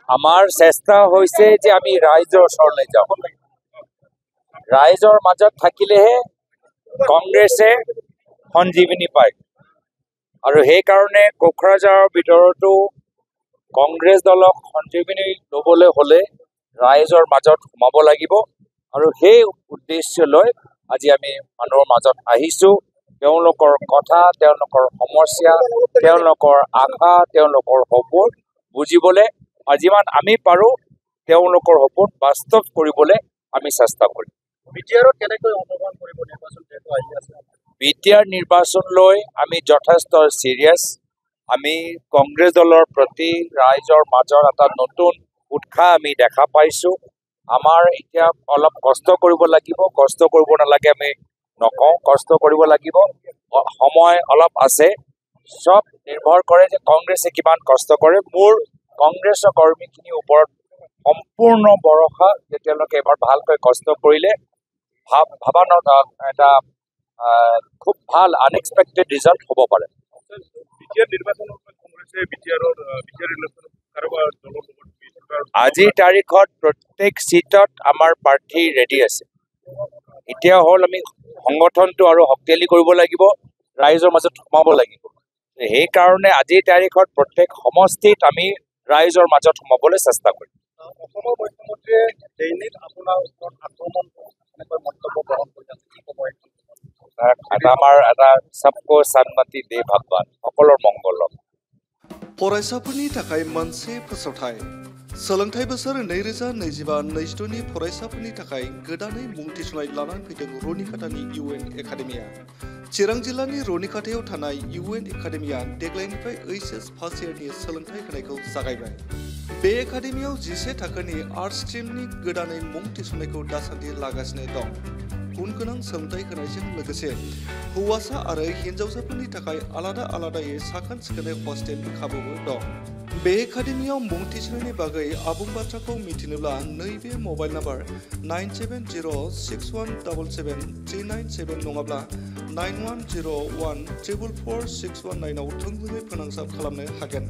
আমাৰ চেষ্টা হৈছে যে আমি ৰাইজৰ ওচৰলৈ যাওঁ। ৰাইজৰ মাজত থাকিলেহে কংগ্ৰেছে সঞ্জীৱনী পায়। আৰু সেইকাৰণে কোকৰাঝাৰৰ ভিতৰতো কংগ্ৰেছ দলক সঞ্জীৱনী ল'বলৈ হ'লে ৰাইজৰ মাজত সোমাব লাগিব। আৰু সেই উদ্দেশ্য লৈ আজি আমি মানুহৰ মাজত আহিছোঁ। তেওঁলোকৰ কথা, তেওঁলোকৰ সমস্যা, তেওঁলোকৰ আশা, তেওঁলোকৰ সপোন বুজিবলৈ যিমান আমি পাৰোঁ তেওঁলোকৰ সপোন বাস্তৱ কৰিবলৈ আমি চেষ্টা কৰিম। বিটিআৰত কেনেকৈ অংশগ্ৰহণ কৰিব নিৰ্বাচন যেহেতু আহি আছে? বিটিআৰ নিৰ্বাচন লৈ আমি যথেষ্ট চিৰিয়াছ। আমি কংগ্ৰেছ দলৰ প্ৰতি ৰাইজৰ মাজত এটা নতুন উৎসাহ আমি দেখা পাইছোঁ। আমাৰ এতিয়া অলপ কষ্ট কৰিব লাগিব, কষ্ট কৰিব নালাগে আমি নকওঁ, কষ্ট কৰিব লাগিব। সময় অলপ আছে, চব নিৰ্ভৰ কৰে যে কংগ্ৰেছে কিমান কষ্ট কৰে। মোৰ কংগ্ৰেছৰ কৰ্মীখিনিৰ ওপৰত সম্পূৰ্ণ ভৰসা যে তেওঁলোকে এবাৰ ভালকৈ কষ্ট কৰিলে ভাবানত এটা খুব ভাল আনএক্সপেক্টেড ৰিজাল্ট হ'ব পাৰে। আজিৰ তাৰিখত প্ৰত্যেক চিটত আমাৰ প্ৰাৰ্থী ৰেডি আছে। এতিয়া হ'ল আমি সংগঠনটো আৰু শক্তিশালী কৰিব লাগিব, ৰাইজৰ মাজত সোমাব লাগিব। সেইকাৰণে আজিৰ তাৰিখত প্ৰত্যেক সমষ্টিত আমি ৰাইজৰ মাজত সোমাবলৈ চেষ্টা কৰিম। অসমৰ মুখ্যমন্ত্ৰীয়ে দৈনিক আপোনাৰ ওপৰত আক্ৰমণ এনেকৈ মন্তব্য গ্ৰহণ কৰি আছে, কি ক'ব? আমাৰ এটা সবকো সন্মতি দে ভগৱান, সকলৰ মংগল। फरायसाफोरनि थाखाय मोनसे फोसावथाय। सोलोंथाइ बोसोर 2025-26नि फरायसाफोरनि थाखाय गोदानै मुं थिसननाय लानानै फैदों रुनिकाटानि UN एकाडेमिया। चिरां जिल्लानि रुनिकाटायाव थानाय UN एकाडेमिया देग्लायनिफ्राय HS फार्स्ट इयारनि सोलोंथाइ होनायखौ जागायबाय। बे एकाडेमियाव 11 थाखोनि आर्ट्स स्ट्रीमनि गोदानै मुं थिसननायखौ दासान्दि लागासिनो दं। गुन गोनां सोलोंथाइ होनायजों लोगोसे हौवासा आरो हिन्जावसाफोरनि थाखाय आलादा आलादायै साखोन सिखोनै हस्टेलनि खाबुबो दं। बे एकाडेमियाव मुं थिसननायनि बागै आबुं बाथ्राखौ मिथिनोब्ला नैबे मबाइल नाम्बार 9706177397 नङाब्ला 9101444619 आव थोंजोङै फोनांजाब खालामनो हागोन।